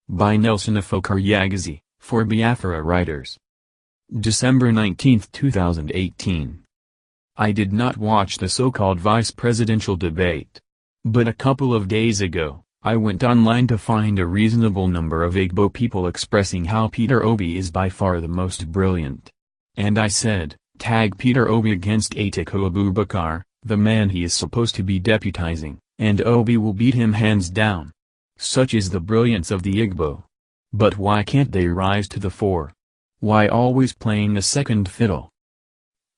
by Nelson Afoku-Yagazi, for Biafra Writers. December 19, 2018. I did not watch the so-called vice presidential debate. But a couple of days ago, I went online to find a reasonable number of Igbo people expressing how Peter Obi is by far the most brilliant. And I said, tag Peter Obi against Atiku Abubakar, the man he is supposed to be deputizing, and Obi will beat him hands down. Such is the brilliance of the Igbo. But why can't they rise to the fore? Why always playing the second fiddle?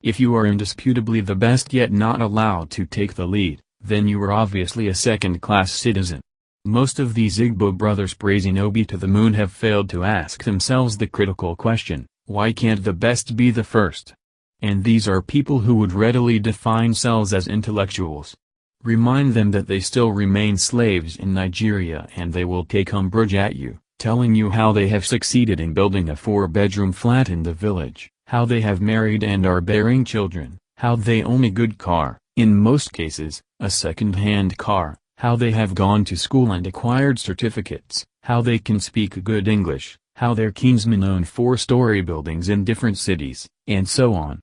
If you are indisputably the best yet not allowed to take the lead, then you are obviously a second-class citizen. Most of these Igbo brothers praising Obi to the moon have failed to ask themselves the critical question, why can't the best be the first? And these are people who would readily define themselves as intellectuals. Remind them that they still remain slaves in Nigeria and they will take umbrage at you, telling you how they have succeeded in building a 4-bedroom flat in the village, how they have married and are bearing children, how they own a good car, in most cases, a second-hand car, how they have gone to school and acquired certificates, how they can speak good English, how their kinsmen own 4-story buildings in different cities, and so on.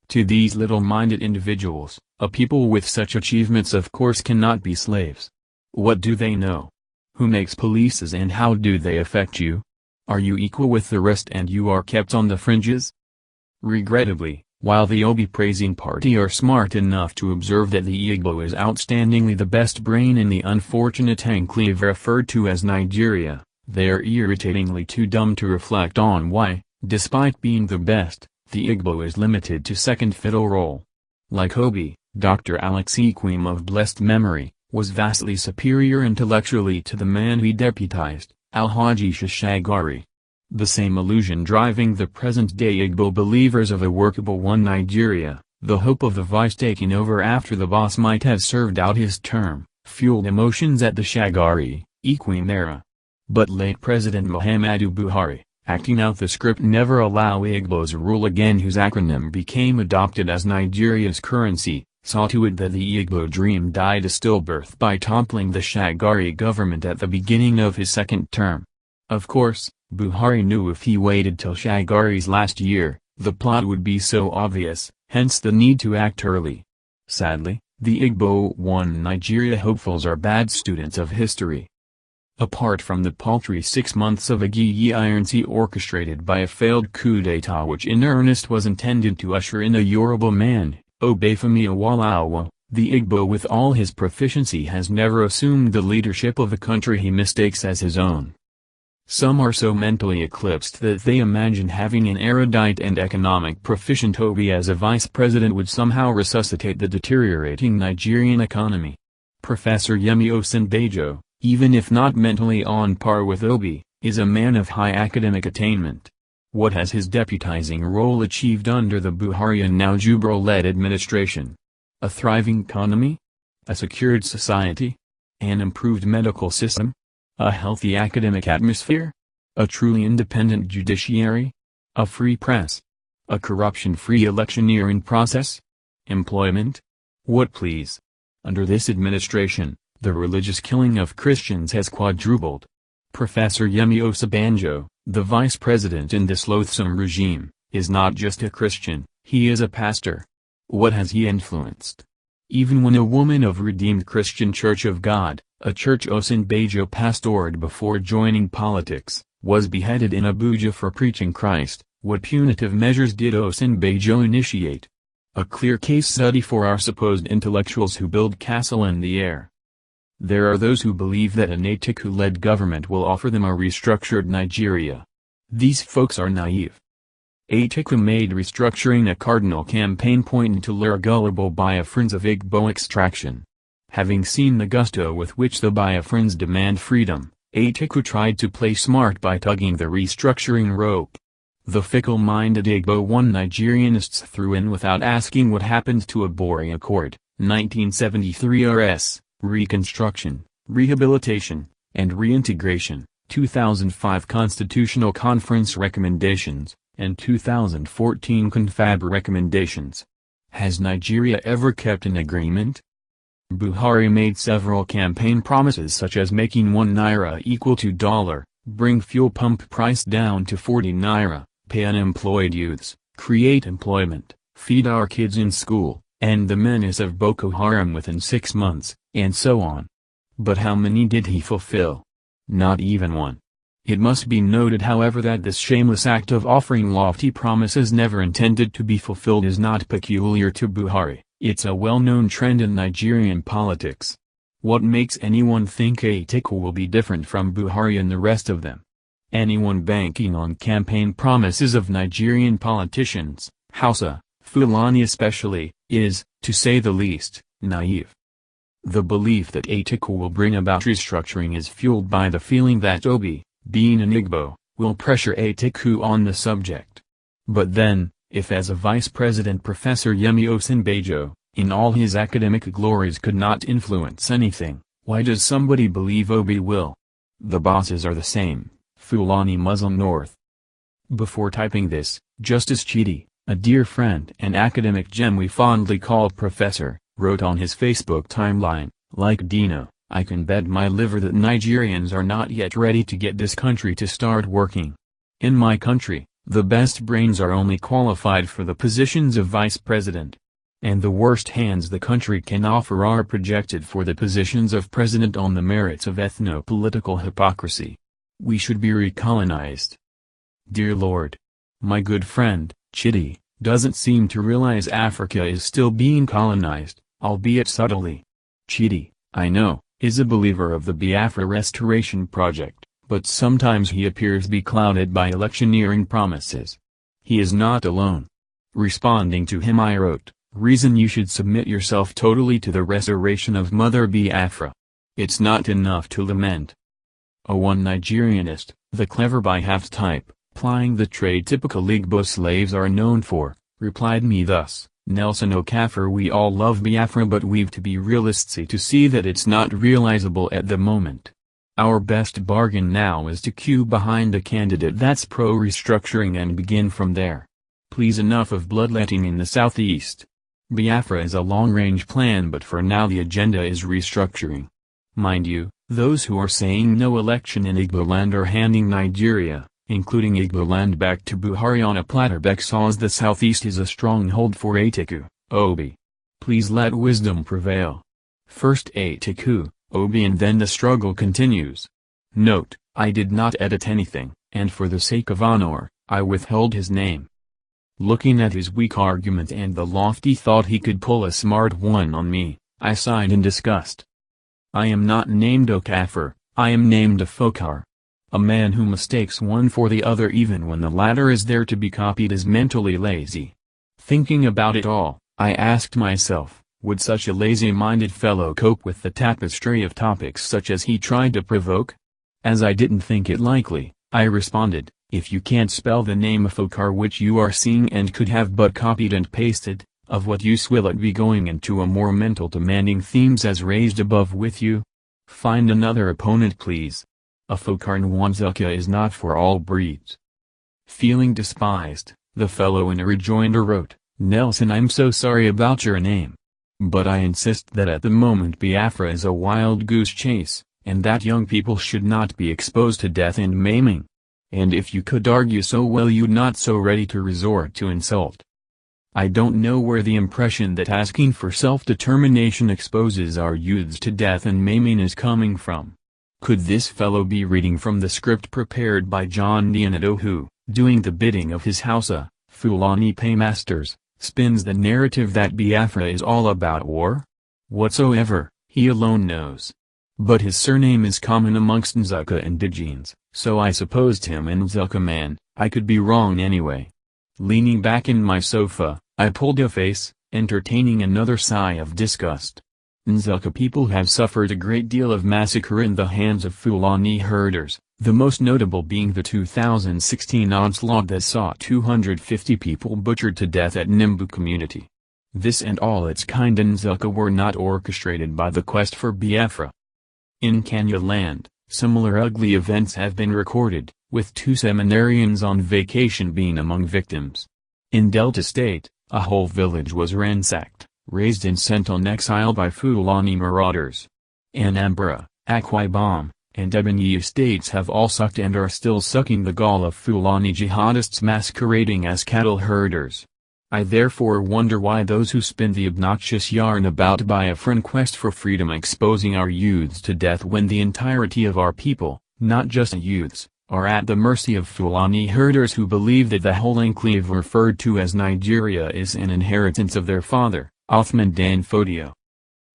To these little-minded individuals, a people with such achievements of course cannot be slaves. What do they know? Who makes policies and how do they affect you? Are you equal with the rest and you are kept on the fringes? Regrettably, while the Obi-praising party are smart enough to observe that the Igbo is outstandingly the best brain in the unfortunate enclave referred to as Nigeria, they are irritatingly too dumb to reflect on why, despite being the best, the Igbo is limited to second fiddle role. Like Obi, Dr. Alex Ikwim of blessed memory, was vastly superior intellectually to the man he deputized, Alhaji Shashagari. The same illusion driving the present-day Igbo believers of a workable one Nigeria, the hope of the vice taking over after the boss might have served out his term, fueled emotions at the Shagari, Ikwim era. But late President Muhammadu Buhari, acting out the script never allow Igbos rule again whose acronym became adopted as Nigeria's currency, saw to it that the Igbo dream died a stillbirth by toppling the Shagari government at the beginning of his second term. Of course, Buhari knew if he waited till Shagari's last year, the plot would be so obvious, hence the need to act early. Sadly, the Igbo One Nigeria hopefuls are bad students of history. Apart from the paltry 6 months of Agiyi Ironsi orchestrated by a failed coup d'état which in earnest was intended to usher in a Yoruba man, Obafemi Awolowo, the Igbo with all his proficiency has never assumed the leadership of a country he mistakes as his own. Some are so mentally eclipsed that they imagine having an erudite and economic proficient Obi as a vice president would somehow resuscitate the deteriorating Nigerian economy. Professor Yemi Osinbajo, even if not mentally on par with Obi, is a man of high academic attainment. What has his deputizing role achieved under the Buhari and now Jubril-led administration? A thriving economy? A secured society? An improved medical system? A healthy academic atmosphere? A truly independent judiciary? A free press? A corruption-free electioneering process? Employment? What please? Under this administration, the religious killing of Christians has quadrupled. Professor Yemi Osinbajo, the vice president in this loathsome regime, is not just a Christian, he is a pastor. What has he influenced? Even when a woman of Redeemed Christian Church of God, a church Osinbajo pastored before joining politics, was beheaded in Abuja for preaching Christ, what punitive measures did Osinbajo initiate? A clear case study for our supposed intellectuals who build castle in the air. There are those who believe that an Atiku-led government will offer them a restructured Nigeria. These folks are naive. Atiku made restructuring a cardinal campaign point to lure gullible Biafrans of Igbo extraction. Having seen the gusto with which the Biafrans demand freedom, Atiku tried to play smart by tugging the restructuring rope. The fickle-minded Igbo One Nigerianists threw in without asking what happened to Abori Accord, 1973 RS, Reconstruction, Rehabilitation, and Reintegration, 2005 Constitutional Conference Recommendations, and 2014 Confab Recommendations. Has Nigeria ever kept an agreement? Buhari made several campaign promises such as making 1 naira equal to $, bring fuel pump price down to 40 naira, pay unemployed youths, create employment, feed our kids in school, end the menace of Boko Haram within 6 months, and so on. But how many did he fulfill? Not even one. It must be noted however that this shameless act of offering lofty promises never intended to be fulfilled is not peculiar to Buhari, it's a well-known trend in Nigerian politics. What makes anyone think Atiku will be different from Buhari and the rest of them? Anyone banking on campaign promises of Nigerian politicians, Hausa, Fulani especially, is, to say the least, naive. The belief that Atiku will bring about restructuring is fueled by the feeling that Obi, being an Igbo, will pressure Atiku on the subject. But then, if as a vice president Professor Yemi Osinbajo, in all his academic glories could not influence anything, why does somebody believe Obi will? The bosses are the same, Fulani Muslim North. Before typing this, Justice Chidi, a dear friend and academic gem we fondly call Professor, wrote on his Facebook timeline, like Dino, I can bet my liver that Nigerians are not yet ready to get this country to start working. In my country, the best brains are only qualified for the positions of vice president. And the worst hands the country can offer are projected for the positions of president on the merits of ethno-political hypocrisy. We should be recolonized. Dear Lord. My good friend, Chidi, doesn't seem to realize Africa is still being colonized, albeit subtly. Chidi, I know, is a believer of the Biafra restoration project, but sometimes he appears beclouded by electioneering promises. He is not alone. Responding to him I wrote, reason you should submit yourself totally to the restoration of Mother Biafra. It's not enough to lament. A one Nigerianist, the clever by half type, plying the trade typical Igbo slaves are known for, replied me thus, Nelson Okafor, we all love Biafra but we've to be realists to see that it's not realizable at the moment. Our best bargain now is to queue behind a candidate that's pro-restructuring and begin from there. Please, enough of bloodletting in the southeast. Biafra is a long-range plan but for now the agenda is restructuring. Mind you, those who are saying no election in Igboland are handing Nigeria, including Igboland, back to Buhari on a platter because the southeast is a stronghold for Atiku, Obi. Please let wisdom prevail. First Atiku, Obi, and then the struggle continues. Note, I did not edit anything, and for the sake of honor, I withheld his name. Looking at his weak argument and the lofty thought he could pull a smart one on me, I sighed in disgust. I am not named Okafor, I am named Afokar. A man who mistakes one for the other even when the latter is there to be copied is mentally lazy. Thinking about it all, I asked myself, would such a lazy-minded fellow cope with the tapestry of topics such as he tried to provoke? As I didn't think it likely, I responded, if you can't spell the name Afokar which you are seeing and could have but copied and pasted, of what use will it be going into a more mental demanding themes as raised above with you? Find another opponent please. Afokar Nwanzilka is not for all breeds. Feeling despised, the fellow in a rejoinder wrote, Nelson, I'm so sorry about your name. But I insist that at the moment Biafra is a wild goose chase, and that young people should not be exposed to death and maiming. And if you could argue so well you'd not so ready to resort to insult. I don't know where the impression that asking for self-determination exposes our youths to death and maiming is coming from. Could this fellow be reading from the script prepared by John Dianado who, doing the bidding of his Hausa, Fulani paymasters, spins the narrative that Biafra is all about war? Whatsoever, he alone knows. But his surname is common amongst Nzuka indigenes, so I supposed him an Nzuka man. I could be wrong anyway. Leaning back in my sofa, I pulled a face, entertaining another sigh of disgust. Nzuka people have suffered a great deal of massacre in the hands of Fulani herders, the most notable being the 2016 onslaught that saw 250 people butchered to death at Nimbu community. This and all its kind in Nzuka were not orchestrated by the quest for Biafra. In Kenya land, similar ugly events have been recorded, with 2 seminarians on vacation being among victims. In Delta State, a whole village was ransacked, razed and sent on exile by Fulani marauders. Anambra, Akwa Ibom, and Ebonyi states have all sucked and are still sucking the gall of Fulani jihadists masquerading as cattle herders. I therefore wonder why those who spin the obnoxious yarn about Biafran quest for freedom exposing our youths to death when the entirety of our people, not just youths, are at the mercy of Fulani herders who believe that the whole enclave referred to as Nigeria is an inheritance of their father, Othman Dan Fodio.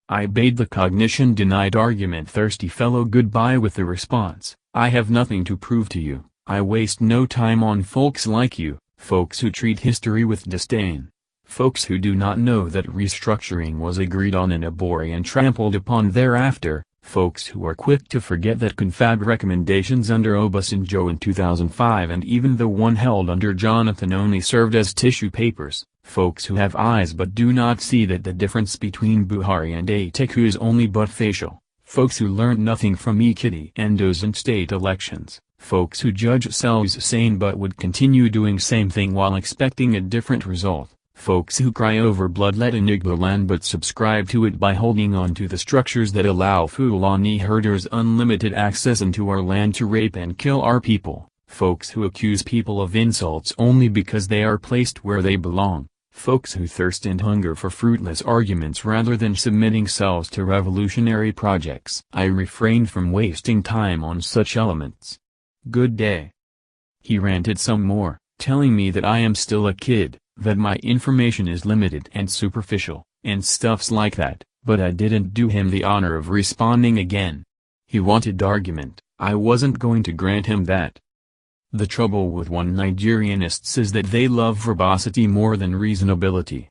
I bade the cognition-denied argument-thirsty fellow goodbye with the response, I have nothing to prove to you, I waste no time on folks like you, folks who treat history with disdain, folks who do not know that restructuring was agreed on in Abori and trampled upon thereafter, folks who are quick to forget that confab recommendations under Obasanjo in 2005 and even the one held under Jonathan only served as tissue papers. Folks who have eyes but do not see that the difference between Buhari and Atiku is only but facial, folks who learned nothing from Ekiti Endos and state elections, folks who judge selves sane but would continue doing same thing while expecting a different result, folks who cry over bloodlet in Igbo land but subscribe to it by holding on to the structures that allow Fulani herders unlimited access into our land to rape and kill our people, folks who accuse people of insults only because they are placed where they belong. Folks who thirst and hunger for fruitless arguments rather than submitting selves to revolutionary projects. I refrained from wasting time on such elements. Good day. He ranted some more, telling me that I am still a kid, that my information is limited and superficial, and stuffs like that, but I didn't do him the honor of responding again. He wanted argument, I wasn't going to grant him that. The trouble with one Nigerianists is that they love verbosity more than reasonability.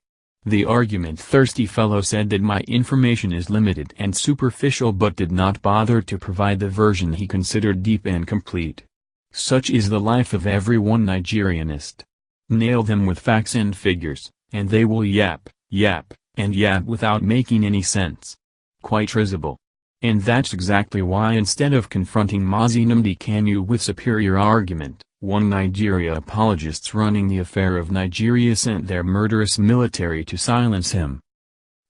The argument-thirsty fellow said that my information is limited and superficial but did not bother to provide the version he considered deep and complete. Such is the life of every one Nigerianist. Nail them with facts and figures, and they will yap, and yap without making any sense. Quite risible. And that's exactly why instead of confronting Mazi Nnamdi Kanu with superior argument, one Nigeria apologists running the affair of Nigeria sent their murderous military to silence him.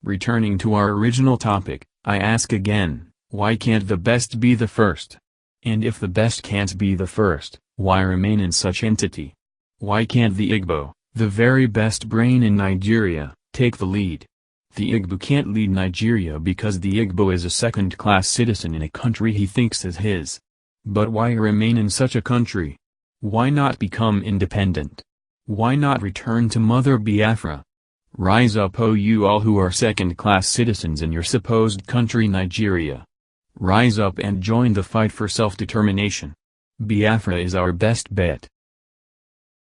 Returning to our original topic, I ask again, why can't the best be the first? And if the best can't be the first, why remain in such entity? Why can't the Igbo, the very best brain in Nigeria, take the lead? The Igbo can't lead Nigeria because the Igbo is a second-class citizen in a country he thinks is his. But why remain in such a country? Why not become independent? Why not return to Mother Biafra? Rise up, O you all who are second-class citizens in your supposed country Nigeria. Rise up and join the fight for self-determination. Biafra is our best bet.